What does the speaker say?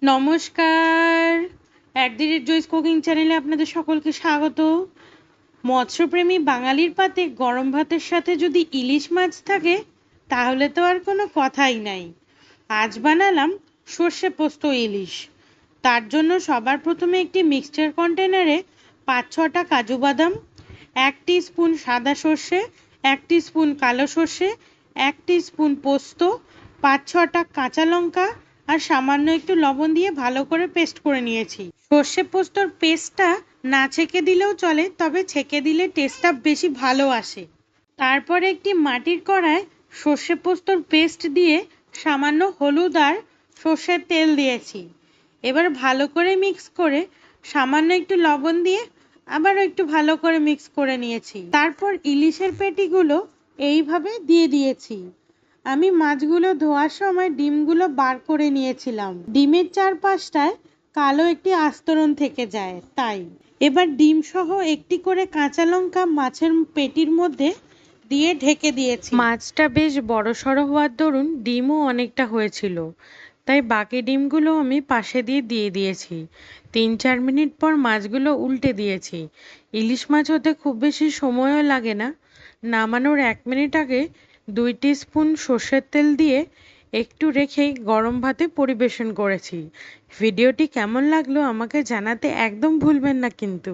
নমস্কার। At the rate joys cooking চ্যানেলে আপনাদের সকলকে স্বাগত। মৎস্যপ্রেমী বাঙালির পাতে গরম ভাতের সাথে যদি ইলিশ মাছ থাকে তাহলে তো আর কোনো কথাই নাই। আজ বানালাম সর্ষে পোস্ত ইলিশ। তার জন্য সবার প্রথমে একটি মিক্সচার কন্টেনারে 5-6টা কাজু বাদাম, 1 স্পুন সাদা সর্ষে, 1 স্পুন কালো সর্ষে, 1 স্পুন পোস্ত, 5-6টা কাঁচা লঙ্কা আর সামান্য একটু লবণ দিয়ে ভালো করে পেস্ট করে নিয়েছি। সর্ষে পোস্তর পেস্টটা না ছেঁকে দিলেও চলে, তবে ছেঁকে দিলে টেস্টটা বেশি ভালো আসে। তারপরে একটি মাটির কড়ায় সর্ষে পোস্তর পেস্ট দিয়ে সামান্য হলুদ আর সর্ষের তেল দিয়েছি। এবার ভালো করে মিক্স করে সামান্য একটু লবণ দিয়ে আবারও একটু ভালো করে মিক্স করে নিয়েছি। তারপর ইলিশের পেটিগুলো এইভাবে দিয়ে দিয়েছি। আমি মাছগুলো ধোয়ার সময় ডিমগুলো বার করে নিয়েছিলাম। ডিমের চারপাশটায় কালো একটি আস্তরণ থেকে যায়, তাই এবার ডিম সহ একটি করে কাঁচা লঙ্কা মাছের পেটির মধ্যে দিয়ে ঢেকে দিয়েছি। মাছটা বেশ বড়সড় হওয়ার দরুন ডিমও অনেকটা হয়েছিল, তাই বাকি ডিমগুলো আমি পাশে দিয়ে দিয়েছি। 3-4 মিনিট পর মাছগুলো উল্টে দিয়েছি। ইলিশ মাছ হতে খুব বেশি সময়ও লাগে না। নামানোর 1 মিনিট আগে 2 স্পুন সর্ষের তেল দিয়ে একটু রেখেই গরম ভাতে পরিবেশন করেছি। ভিডিওটি কেমন লাগলো আমাকে জানাতে একদম ভুলবেন না কিন্তু।